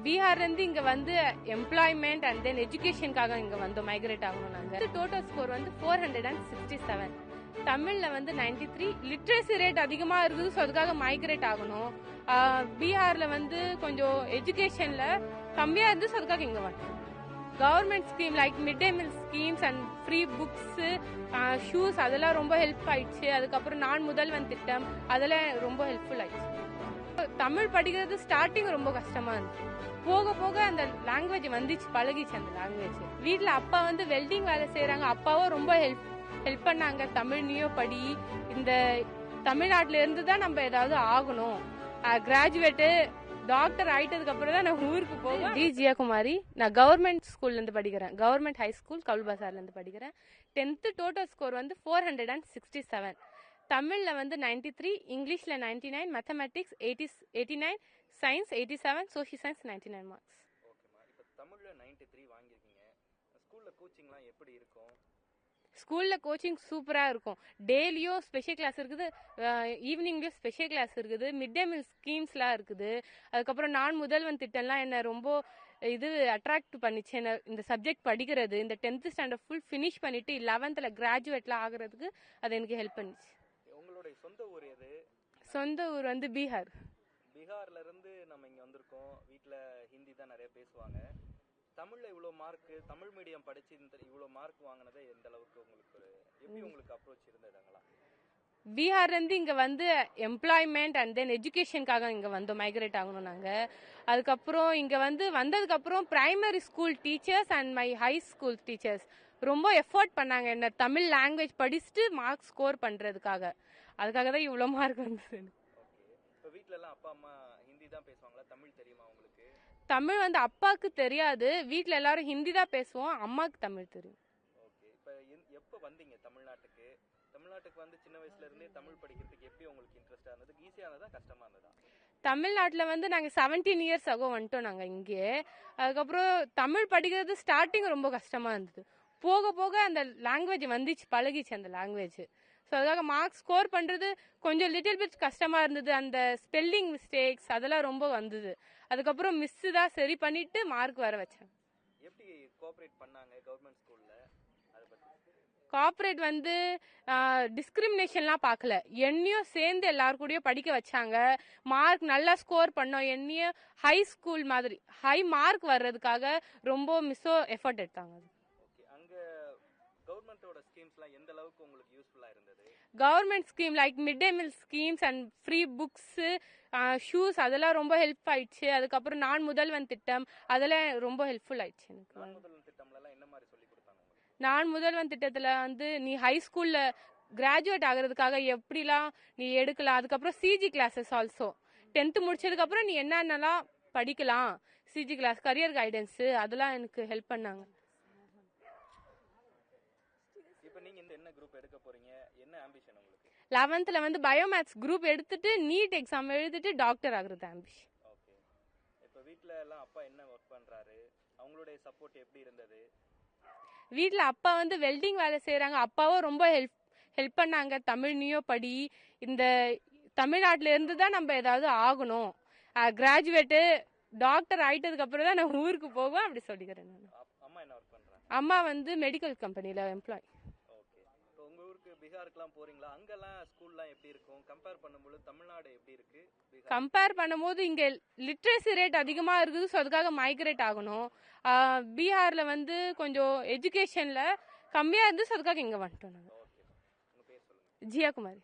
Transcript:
பீகார்லேருந்து இங்கே வந்து employment and then எஜுகேஷனுக்காக இங்கே வந்தோம், மைக்ரேட் ஆகணும். நாங்கள் டோட்டல் ஸ்கோர் வந்து 467, தமிழில் வந்து 93. லிட்ரேசி ரேட் அதிகமாக இருக்குது, ஸோ அதுக்காக மைக்ரேட் ஆகணும். பீகாரில் வந்து கொஞ்சம் எஜுகேஷனில் கம்மியாக இருந்து, ஸோ அதுக்காக இங்கே வந்தோம். Government scheme like mid day meal schemes and free books, shoes அதெல்லாம் ரொம்ப ஹெல்ப் ஆயிடுச்சு. அதுக்கப்புறம் நான் முதல்வன் திட்டம் அதெல்லாம் ரொம்ப ஹெல்ப்ஃபுல் ஆயிடுச்சு. தமிழ் படிக்கிறது ஸ்டார்டிங் ரொம்ப கஷ்டமா இருந்துச்சு, போக போக அந்த லாங்குவேஜ் வந்துச்சு, பழகிச்சு அந்த லாங்குவேஜ். வீட்டில் அப்பா வந்து வெல்டிங் வேலை செய்யறாங்க, அப்பாவும் ரொம்ப ஹெல்ப் பண்ணாங்க. தமிழ் நீயோ படி, இந்த தமிழ்நாட்டில இருந்து தான் நம்ம ஏதாவது ஆகணும், கிராஜுவேட்டு டாக்டர் ஆயிட்டதுக்கு அப்புறம் தான் நான் ஊருக்கு போவேன். டி ஜியாகுமாரி. நான் கவர்மெண்ட் ஸ்கூல்ல இருந்து படிக்கிறேன், கவர்மெண்ட் ஹை ஸ்கூல் கவுல்பாசார்ல இருந்து படிக்கிறேன். 10th டோட்டல் ஸ்கோர் வந்து 467. தமிழ்ல வந்து 93, இங்கிலீஷ்ல 99, mathematics 89, science 87, social science 99 marks. ஓகேமா, இப்போ தமிழ்ல 93 வாங்கியிருக்கீங்க. ஸ்கூல்ல கோச்சிங்லாம் எப்படி இருக்கும்? ஸ்கூல்ல கோச்சிங் சூப்பரா இருக்கும். டெய்லியும் ஸ்பெஷல் கிளாஸ் இருக்குது, ஈவினிங்லயும் ஸ்பெஷல் கிளாஸ் இருக்குது, மிட் டே மீல் ஸ்கீம்ஸ்லாம் இருக்குது. அதுக்கப்புறம் நான் முதல்வன் திட்டம்லாம் என்ன ரொம்ப இது அட்ராக்ட் பண்ணிச்சு, என்ன இந்த சப்ஜெக்ட் படிக்கிறது. இந்த 10th ஸ்டாண்டர்ட் ஃபுல் ஃபினிஷ் பண்ணிட்டு 11th கிராஜுவேட்லாம் ஆகுறதுக்கு அது எனக்கு ஹெல்ப் பண்ணிச்சு. உங்களுடைய சொந்த ஊர் எது? சொந்த ஊர் வந்து பீகார். பீகார்ல இருந்து நம்ம இங்க வந்திருக்கோம். வீட்ல ஹிந்தி தான் நிறைய பேசுவாங்க. தமிழ்ல இவ்வளவு மார்க், தமிழ் மீடியம் படிச்சு இவ்வளவு மார்க் வாங்கினது எந்த அளவுக்கு உங்களுக்கு எப்படி உங்களுக்கு அப்ரோச் இருந்ததுங்களா? பீகார்ல இருந்து இங்க வந்து எம்ப்ளாய்மெண்ட் அண்ட் தென் எஜுகேஷனுக்காக இங்க வந்தோம், மைக்ரேட் ஆகணும். நாங்க அதுக்கப்புறம் இங்க வந்து வந்ததுக்கு அப்புறம் primary school teachers and my high school teachers ரொம்ப எஃபோர்ட் பண்ணாங்க, என்ன தமிழ் லாங்குவேஜ் படிச்சுட்டு மார்க் ஸ்கோர் பண்றதுக்காக. அதுக்காக தான் இவ்வளவு மார்க் வந்தது. இப்போ வீட்ல எல்லாம் அப்பா அம்மா ஹிந்தி தான் பேசுவாங்களா? தமிழ் தெரியுமா உங்களுக்கு? தமிழ் வந்து அப்பாவுக்கு தெரியாது, வீட்ல எல்லாரும் ஹிந்தி தான் பேசுவோம், அம்மாவுக்கு தமிழ் தெரியும். ஓகே, இப்போ எப்போ வந்தீங்க தமிழ்நாட்டுக்கு? தமிழ்நாட்டுக்கு வந்து சின்ன வயசுல இருந்தே தமிழ் படிக்கிறதுக்கு எப்படி உங்களுக்கு இன்ட்ரெஸ்டா இருந்தது? ஈஸியா இருந்ததா கஷ்டமா இருந்ததா? தமிழ்நாட்டில் வந்து நாங்கள் 17 இயர்ஸ் ஆகோ வந்துட்டோம் நாங்கள் இங்கே. அதுக்கப்புறம் தமிழ் படிக்கிறது ஸ்டார்டிங் ரொம்ப கஷ்டமா இருந்தது, போக போக அந்த லாங்குவேஜ் வந்துச்சு, பழகிச்சு அந்த லாங்குவேஜ். ஸோ அதுக்காக மார்க் ஸ்கோர் பண்ணுறது கொஞ்சம் லிட்டில் பிட் கஷ்டமாக இருந்தது. அந்த ஸ்பெல்லிங் மிஸ்டேக்ஸ் அதெல்லாம் ரொம்ப வந்தது. அதுக்கப்புறம் மிஸ்ஸு தான் சரி பண்ணிட்டு மார்க் வர வச்சேன். எப்படி கோஆபரேட் பண்ணாங்க கவர்மெண்ட் ஸ்கூல்ல? அதை பத்தி. கார்பரேட் வந்து டிஸ்கிரிமினேஷன்லாம் பார்க்கல, என்னையும் சேர்ந்து எல்லாரும் கூடயும் படிக்க வச்சாங்க. மார்க் நல்லா ஸ்கோர் பண்ணோம், என்னையும் ஹை ஸ்கூல் மாதிரி ஹை மார்க் வர்றதுக்காக ரொம்ப மிஸ்ஸோ எஃபர்ட் எடுத்தாங்க. அங்க கவர்மெண்டோட ஸ்கீம்ஸ்லாம் எந்த அளவுக்கு உங்களுக்கு யூஸ்ஃபுல்லா இருந்தது? Government scheme like mid day meal schemes and free books, shoes அதெல்லாம் ரொம்ப ஹெல்ப் ஆயிடுச்சு. அதுக்கப்புறம் நான் முதல்வன் திட்டம் அதெல்லாம் ரொம்ப ஹெல்ப்ஃபுல் ஆயிடுச்சு எனக்கு. நான் முதல்வன் திட்டம்லாம் என்ன மாதிரி சொல்லி கொடுத்தாங்க உங்களுக்கு? நான் முதல்வன் திட்டத்துல வந்து நீ ஹை ஸ்கூல்ல கிராஜுவேட் ஆகுறதுக்காக எப்படிலாம் நீ எடுக்கலாம், அதுக்கப்புறம் சிஜி கிளாஸஸ் ஆல்சோ 10th முடிச்சதுக்கு அப்புறம் நீ என்னென்னலாம் படிக்கலாம், சிஜி கிளாஸ், கரியர் கைடன்ஸ் அதெல்லாம் எனக்கு ஹெல்ப் பண்ணாங்க. இப்போ நீங்க என்ன குரூப் எடுக்க போறீங்க? என்ன ஆம்பிஷன் உங்களுக்கு? 11th வந்து பயோமேத்ஸ் குரூப் எடுத்துட்டு நீட் எக்ஸாம் எழுதிட்டு டாக்டர் ஆகுறது ஆம்பிஷன். ஓகே, இப்போ வீட்ல எல்லாம் அப்பா என்ன ஒர்க் பண்றாரு? அவங்களுடைய சப்போர்ட் எப்படி இருந்தது? வீட்டில் அப்பா வந்து வெல்டிங் வேலை செய்யறாங்க, அப்பாவும் ரொம்ப ஹெல்ப் பண்ணாங்க. தமிழ் நீயோ படி, இந்த தமிழ்நாட்டில இருந்து தான் நம்ம ஏதாவது ஆகணும், கிராஜுவேட்டு டாக்டர் ஆயிட்டதுக்கு அப்புறம் தான் நான் ஊருக்கு போவேன், அப்படி சொல்லிக்கிறேன். நான் அம்மா என்ன ஒர்க் பண்றாங்க? அம்மா வந்து மெடிக்கல் கம்பெனில எம்ப்ளாய். ஓகே, இப்போ உங்க ஊருக்கு பீகாருக்குலாம் போறீங்களா? அங்கெல்லாம் ஸ்கூல்லாம் எப்படி இருக்கும்? கம்பேர் பண்ணும்போது தமிழ்நாடு எப்படி இருக்கு? கம்பேர் பண்ணும்போது இங்க லிட்ரேசி ரேட் அதிகமா இருக்குது, ஸோ அதுக்காக மைக்ரேட் ஆகணும். பீகார்ல வந்து கொஞ்சம் எஜுகேஷன்ல கம்மியா இருந்து, ஸோ அதுக்காக இங்க வந்துட்டோம் நாங்கள். ஓகே, உங்க பேர் சொல்லுங்க. ஜியாகுமாரி.